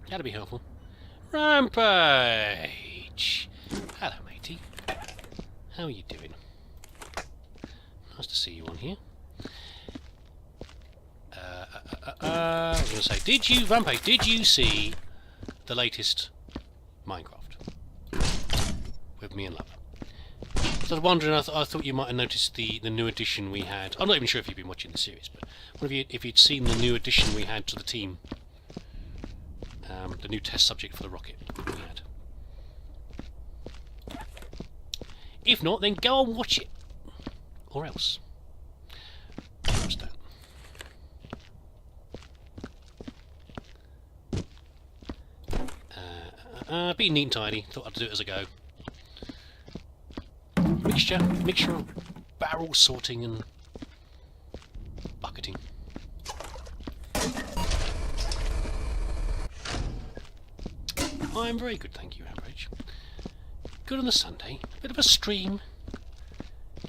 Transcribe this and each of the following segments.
That'd be helpful. Rampage! Hello, matey. How are you doing? Nice to see you on here. I was going to say, Rampage, did you see the latest Minecraft? With me and Lover. So I was wondering, I thought you might have noticed the new addition we had. I'm not even sure if you've been watching the series, but if you'd seen the new addition we had to the team. The new test subject for the rocket we had. If not, then go and watch it. Or else. What's that? Being neat and tidy. Thought I'd do it as I go. Mixture of barrel sorting and bucketing. I'm very good, thank you, Rampage. Good on the Sunday. A bit of a stream.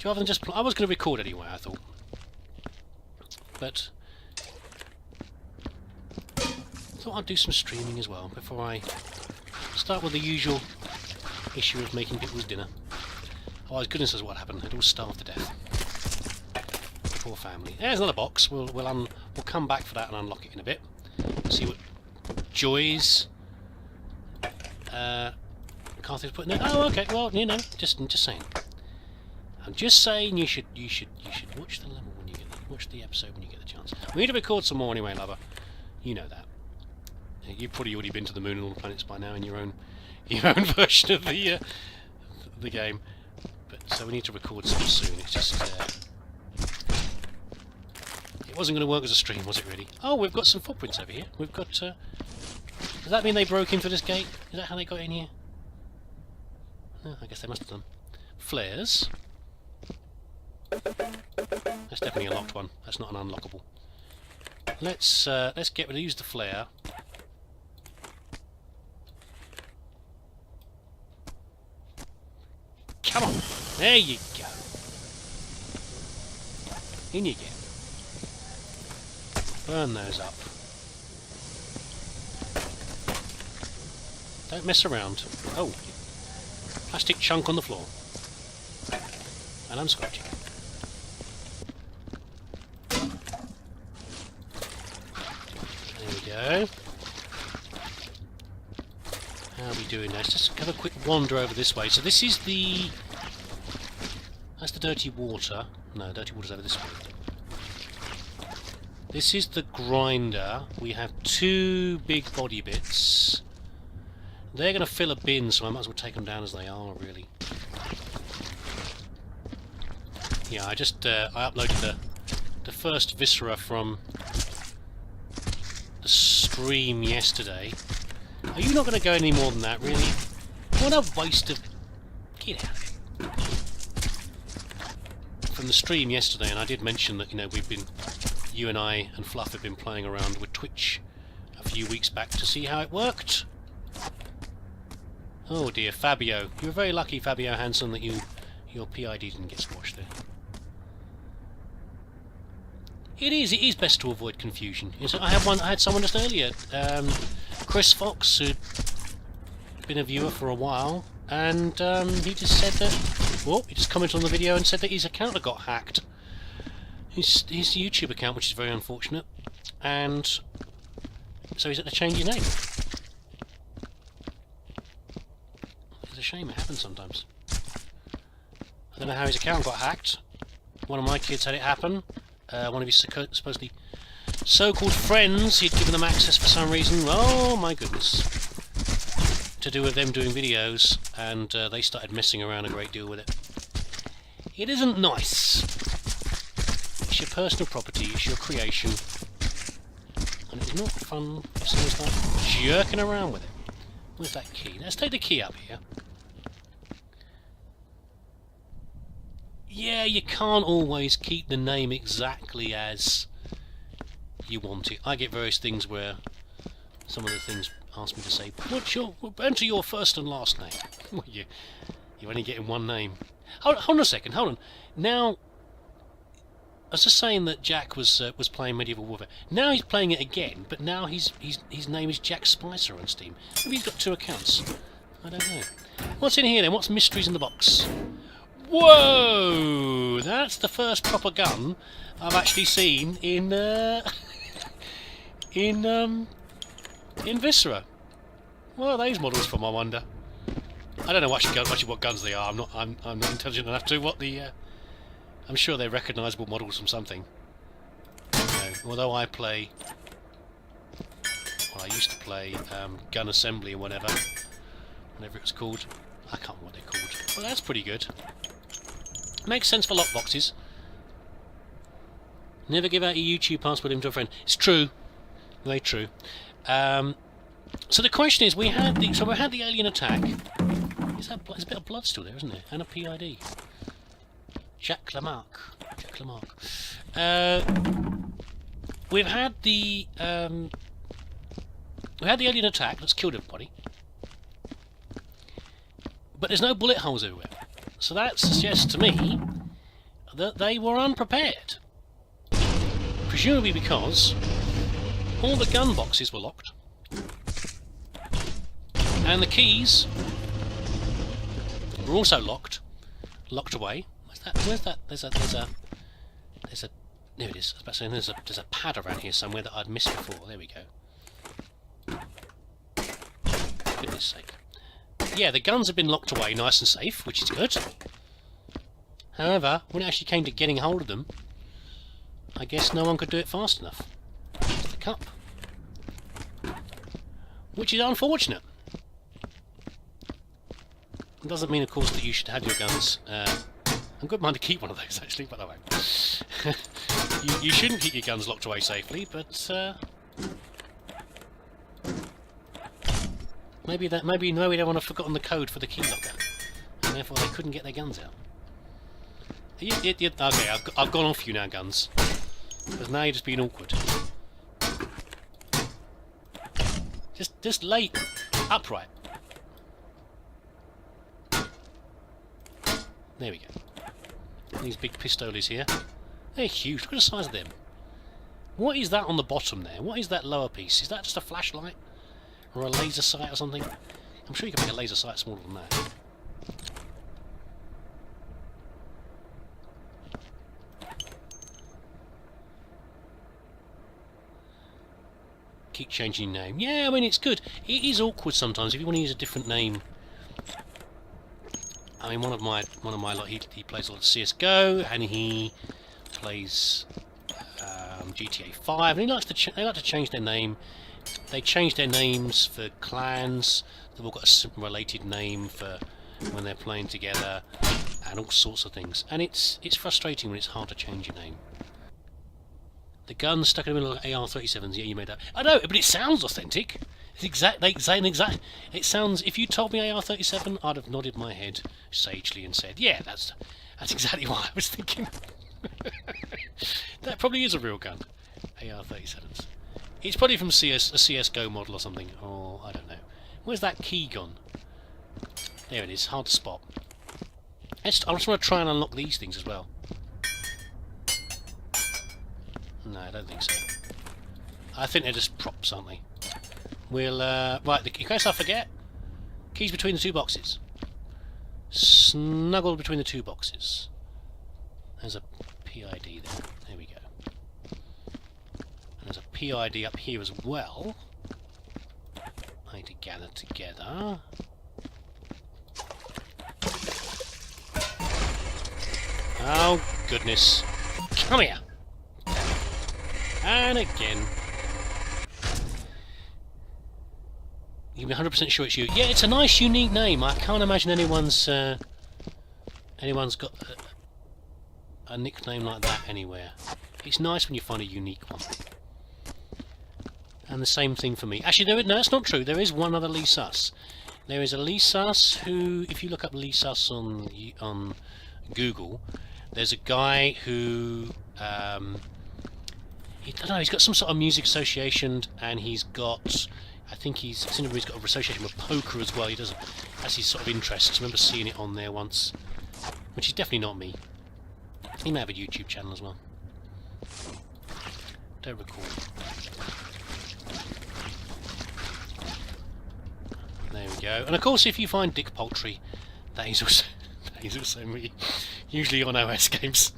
Rather than just I was going to record anyway, I thought. But I thought I'd do some streaming as well before I start with the usual issue of making people's dinner. Oh, goodness knows what happened. They'd all starved to death. Poor family. There's another box. We'll come back for that and unlock it in a bit. See what joys Carthage put in there. Oh, okay. Well, you know, just saying. I'm just saying you should watch the level when you watch the episode when you get the chance. We need to record some more anyway, Lover. You know that. You've probably already been to the moon and all the planets by now in your own version of the game. But so we need to record some soon. It's just it wasn't going to work as a stream, was it really? Oh, we've got some footprints over here. We've got. Does that mean they broke into this gate? Is that how they got in here? Oh, I guess they must have done. Flares. That's definitely a locked one. That's not an unlockable. Let's use the flare. Come on! There you go. In you get. Burn those up. Don't mess around. Oh. Plastic chunk on the floor. And I'm scratching. There we go. How are we doing now? Let's just have a quick wander over this way. So this is the... That's the dirty water. No, dirty water's over this way. This is the grinder. We have two big body bits. They're going to fill a bin, so I might as well take them down as they are, really. Yeah, I uploaded the first Viscera from the stream yesterday. Are you not going to go any more than that, really? What a waste of... Get out of it. From the stream yesterday, and I did mention that, you know, you and I and Fluff have been playing around with Twitch a few weeks back to see how it worked. Oh dear, Fabio. You were very lucky, Fabio Hansen, that your PID didn't get squashed there. It is best to avoid confusion. I had someone just earlier, Chris Fox, who'd been a viewer for a while, and he just said that, well, he just commented on the video and said that his account had got hacked. His YouTube account, which is very unfortunate, and so he's had to change his name. It's a shame, it happens sometimes. I don't know how his account got hacked. One of my kids had it happen. One of his supposedly so-called friends, he'd given them access for some reason. Oh my goodness. To do with them doing videos, and they started messing around a great deal with it. It isn't nice. It's your personal property, it's your creation. And it's not fun if someone starts jerking around with it. Where's that key? Let's take the key up here. Yeah, you can't always keep the name exactly as you want it. I get various things where some of the things ask me to say, enter your first and last name. Well, you're only getting one name. Hold on a second, hold on. Now, was just saying that Jack was playing Medieval Warfare. Now he's playing it again, but now his name is Jack Spicer on Steam. Maybe he's got 2 accounts. I don't know. What's in here then? What's mysteries in the box? Whoa! That's the first proper gun I've actually seen in in Viscera. What are those models from, I wonder? I don't know actually what guns they are. I'm not intelligent enough to what the. I'm sure they're recognisable models from something. Although I play, well, I used to play gun assembly or whatever it was called. I can't remember what they're called. Well, that's pretty good. Makes sense for lockboxes. Never give out your YouTube password into a friend. It's true. Very true. So the question is, we had the alien attack. There's a bit of blood still there, isn't there? And a PID. Jacques Lamarck. We've had the alien attack that's killed everybody, but there's no bullet holes everywhere. So that suggests to me that they were unprepared. Presumably because all the gun boxes were locked, and the keys were also locked away. Where's that? There's a. There it is. I was about to say there's a pad around here somewhere that I'd missed before. There we go. Goodness sake. Yeah, the guns have been locked away nice and safe, which is good. However, when it actually came to getting hold of them, I guess no one could do it fast enough. It's the cup. Which is unfortunate. It doesn't mean, of course, that you should have your guns. I'm good mind to keep one of those, actually, but I won't. You shouldn't keep your guns locked away safely, but maybe they don't have forgotten the code for the key locker, and therefore they couldn't get their guns out. Okay, I've gone off you now, guns, because now you're just being awkward. Just lay upright. There we go. These big pistoles here. They're huge. Look at the size of them. What is that on the bottom there? What is that lower piece? Is that just a flashlight? Or a laser sight or something? I'm sure you can make a laser sight smaller than that. Keep changing your name. Yeah, I mean, it's good. It is awkward sometimes if you want to use a different name. I mean, one of my lot, he plays a lot of CS:GO, and he plays GTA 5, and they like to change their name. They change their names for clans. They've all got a related name for when they're playing together, and all sorts of things. And it's frustrating when it's hard to change your name. The gun stuck in the middle of AR-37s. Yeah, you made that. I know, but it sounds authentic. It's It sounds. If you told me AR-37, I'd have nodded my head sagely and said, "Yeah, that's exactly what I was thinking." That probably is a real gun. AR-37s. It's probably from a CS:GO model or something, or I don't know. Where's that key gone? There it is. Hard to spot. I just want to try and unlock these things as well. No, I don't think so. I think they're just props, aren't they? We'll, right, in case I forget, keys between the 2 boxes. Snuggled between the 2 boxes. There's a PID there. There we go. And there's a PID up here as well. I need to gather together. Oh, goodness. Come here! And again. You can be 100% sure it's you. Yeah, it's a nice, unique name. I can't imagine anyone's got a nickname like that anywhere. It's nice when you find a unique one. And the same thing for me. Actually, no, that's not true. There is one other leesusss. There is a leesusss who, if you look up leesusss on Google, there's a guy who I don't know, he's got some sort of music association, and he's got, I think he's got a association with poker as well. He does, that's his sort of interests. I remember seeing it on there once, which is definitely not me. He may have a YouTube channel as well. Don't recall. There we go. And of course, if you find Dick Poultry, that is also me. Usually on OS games.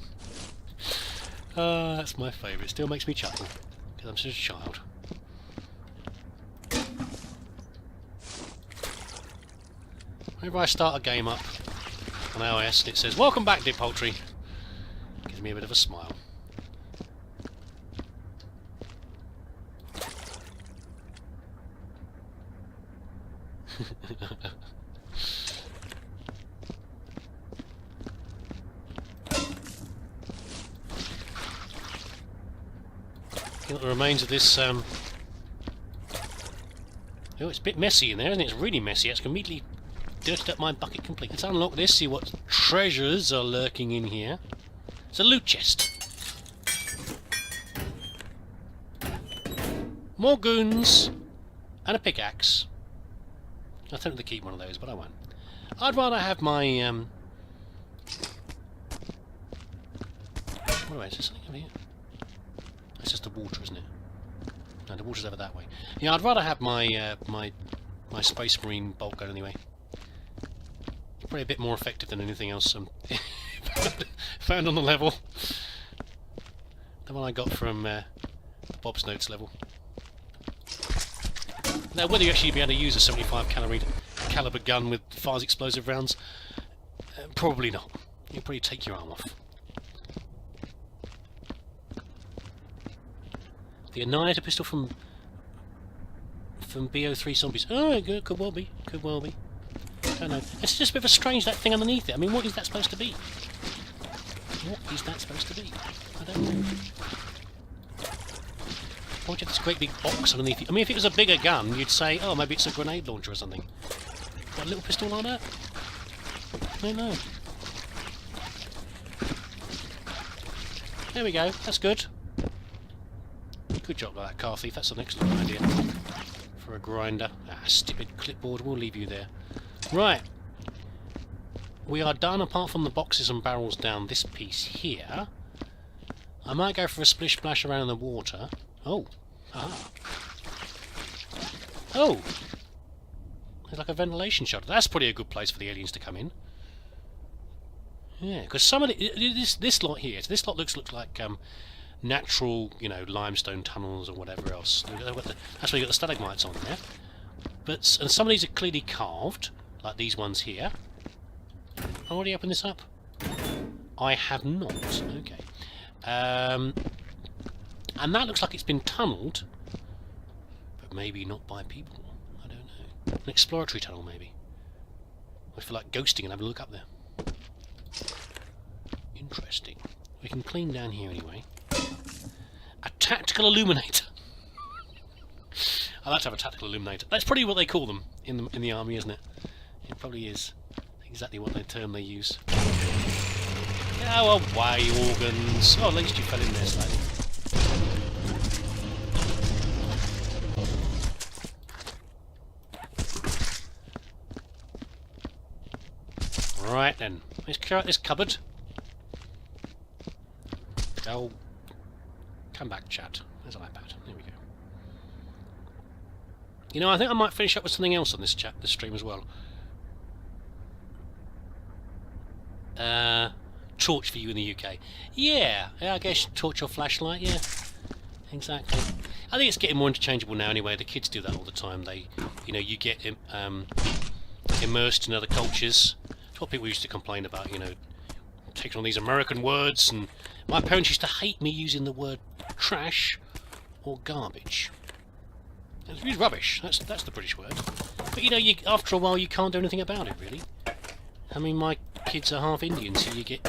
That's my favourite. Still makes me chuckle because I'm such a child. Whenever I start a game up on OS and it says, "Welcome back, Dick Poultry," it gives me a bit of a smile. Got the remains of this. Oh, it's a bit messy in there, isn't it? It's really messy. It's immediately dirtied up my bucket completely. Let's unlock this, see what treasures are lurking in here. It's a loot chest. More goons and a pickaxe. I think to keep one of those, but I won't. I'd rather have my What is there something over here? It's just the water, isn't it? No, the water's over that way. Yeah, I'd rather have my my Space Marine bolt gun anyway. Probably a bit more effective than anything else found on the level. The one I got from Bob's Notes level. Now, whether you actually be able to use a 75 caliber gun with fast explosive rounds, probably not. You'll probably take your arm off. The Annihilator pistol from BO3 Zombies. Oh, good, could well be. Could well be. I don't know. It's just a bit of a strange, that thing underneath it. I mean, what is that supposed to be? What is that supposed to be? I don't know. Why would you have this great big box underneath it? I mean, if it was a bigger gun, you'd say, oh, maybe it's a grenade launcher or something. Got a little pistol like that? I don't know. There we go. That's good. Good job with that, car thief. That's an excellent idea for a grinder. Ah, stupid clipboard. We'll leave you there. Right. We are done, apart from the boxes and barrels down this piece here. I might go for a splish splash around in the water. Oh. Ah. Oh. There's like a ventilation shelter. That's probably a good place for the aliens to come in. Yeah, because some of this lot here, this lot looks like natural, you know, limestone tunnels or whatever else. That's where you got the stalagmites on there. But and some of these are clearly carved, like these ones here. I already opened this up. I have not. Okay. And that looks like it's been tunnelled, but maybe not by people. I don't know. An exploratory tunnel, maybe. I feel like ghosting and having a look up there. Interesting. We can clean down here anyway. A tactical illuminator. I'd like to have a tactical illuminator. That's probably what they call them in the army, isn't it? It probably is. Exactly what term they use. Go away, organs. Oh, at least you fell in there slightly. Right then, let's clear out this cupboard. Oh, come back, chat. There's an iPad. There we go. You know, I think I might finish up with something else on this stream as well. Torch for you in the UK. Yeah, I guess torch or flashlight. Yeah, exactly. I think it's getting more interchangeable now. Anyway, the kids do that all the time. They, you know, you get immersed in other cultures. It's what people used to complain about. You know, taking on these American words, and my parents used to hate me using the word trash or garbage. It's rubbish. That's the British word. But you know, after a while, you can't do anything about it, really. I mean, my kids are half Indian, so you get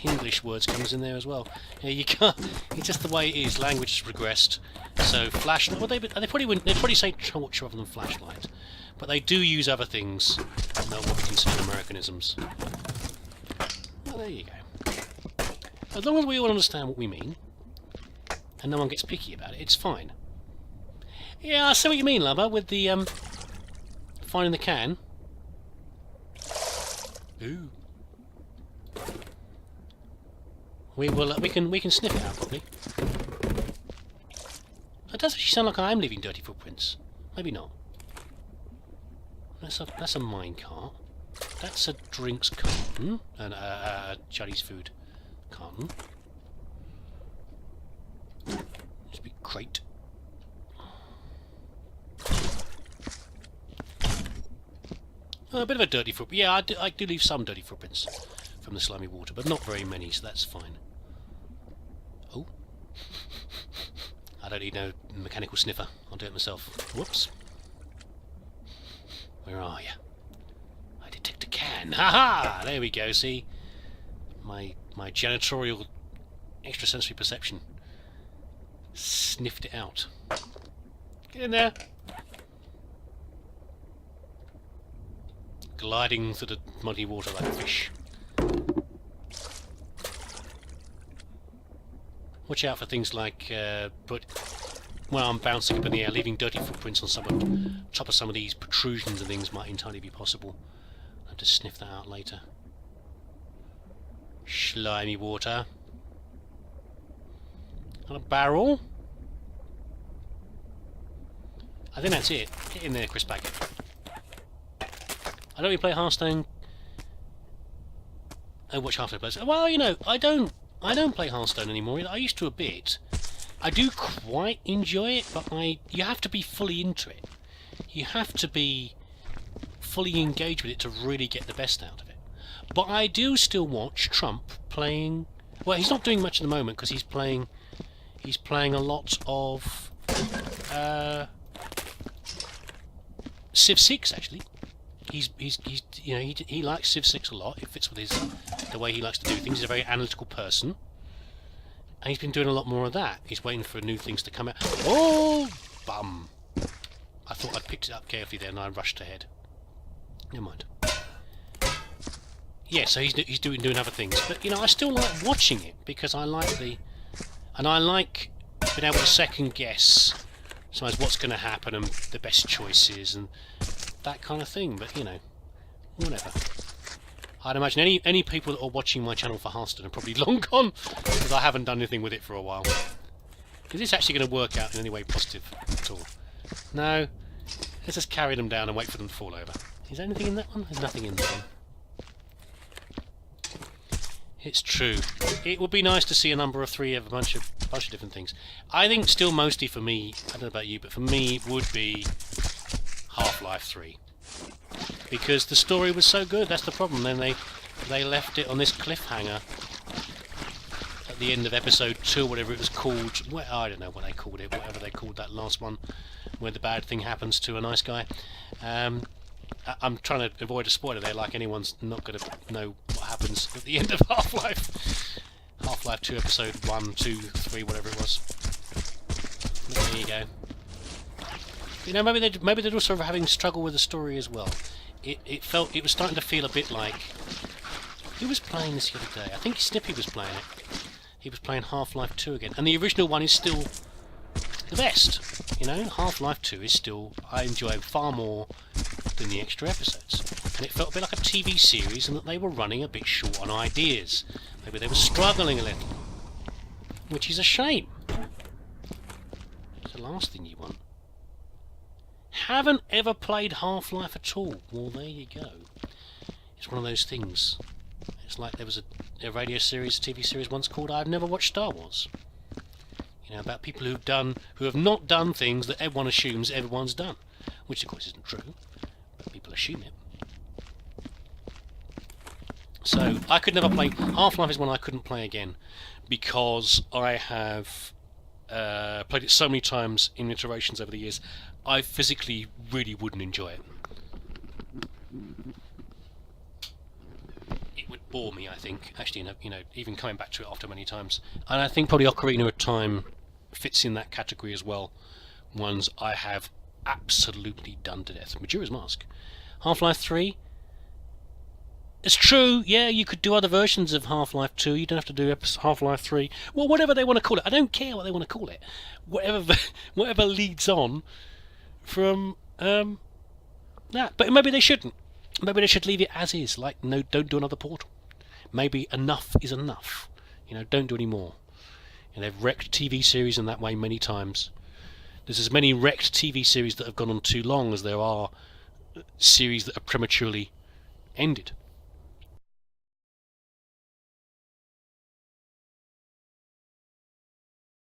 English words comes in there as well. Yeah, you can't. It's just the way it is. Language has regressed. So flashlight. Well, they probably say torch rather than flashlight, but they do use other things. Not what we consider Americanisms. Well, there you go. As long as we all understand what we mean, and no one gets picky about it, it's fine. Yeah, I see what you mean, Lubba, with the finding the can. Ooh. We will. We can sniff it out probably. does actually sound like I am leaving dirty footprints. Maybe not. That's a mine cart. That's a drinks carton. And a Chinese food carton. Just a big crate. Oh, a bit of a dirty footprint. Yeah, I do leave some dirty footprints from the slimy water, but not very many, so that's fine. Oh. I don't need no mechanical sniffer. I'll do it myself. Whoops. Where are you? I detect a can. Ha-ha! There we go, see? My janitorial extrasensory perception sniffed it out. Get in there! Gliding through the muddy water like a fish. Watch out for things like, well, I'm bouncing up in the air, leaving dirty footprints on top of some of these protrusions and things might entirely be possible. I'll have to sniff that out later. Slimy water. Got a barrel. I think that's it. Get in there, Chris Baggett. I don't really play Hearthstone. I watch Half-Life plays. Well, you know, I don't play Hearthstone anymore. I used to a bit. I do quite enjoy it, but you have to be fully into it. You have to be fully engaged with it to really get the best out of it. But I do still watch Trump playing. Well, he's not doing much at the moment because he's playing a lot of Civ 6 actually. He's you know, he likes Civ 6 a lot. It fits with the way he likes to do things. He's a very analytical person. And he's been doing a lot more of that. He's waiting for new things to come out. Oh, bum! I thought I'd picked it up carefully there, and I rushed ahead. Never mind. Yeah, so he's doing other things, but you know, I still like watching it because I like being able to second guess sometimes what's going to happen and the best choices and that kind of thing. But you know, whatever. I'd imagine any people that are watching my channel for Hearthstone are probably long gone because I haven't done anything with it for a while. Is this actually going to work out in any way positive at all? No. Let's just carry them down and wait for them to fall over. Is there anything in that one? There's nothing in that one. It's true. It would be nice to see a number of 3 of a bunch of different things. I think still mostly for me, I don't know about you, but for me it would be Half-Life 3. Because the story was so good, that's the problem. Then they left it on this cliffhanger at the end of episode 2, whatever it was called. Well, I don't know what they called it, whatever they called that last one, where the bad thing happens to a nice guy. I'm trying to avoid a spoiler there, like anyone's not going to know what happens at the end of Half-Life. Half-Life 2, episode 1, 2, 3, whatever it was. There you go. You know, maybe they're also having struggle with the story as well. It was starting to feel a bit like, who was playing this the other day? I think Snippy was playing it. He was playing Half-Life 2 again, and the original one is still the best. You know, Half-Life 2 is still, I enjoy far more than the extra episodes. And it felt a bit like a TV series, and that they were running a bit short on ideas. Maybe they were struggling a little, which is a shame. It's the last thing you want. Haven't ever played Half-Life at all. Well, there you go. It's one of those things. It's like there was a radio series, a TV series once called I've Never Watched Star Wars. You know, about people who have not done things that everyone assumes everyone's done. Which of course isn't true, but people assume it. So, I could never play... Half-Life is one I couldn't play again, because I have played it so many times in iterations over the years, I physically really wouldn't enjoy it. It would bore me, I think, actually, you know, even coming back to it after many times. And I think probably Ocarina of Time fits in that category as well. Ones I have absolutely done to death. Majora's Mask. Half-Life 3. It's true, yeah, you could do other versions of Half-Life 2, you don't have to do Half-Life 3. Well, whatever they want to call it, I don't care what they want to call it. Whatever leads on from that. But maybe they shouldn't. Maybe they should leave it as is, like, no, don't do another Portal. Maybe enough is enough. You know, don't do any more. You know, they've wrecked TV series in that way many times. There's as many wrecked TV series that have gone on too long as there are series that are prematurely ended.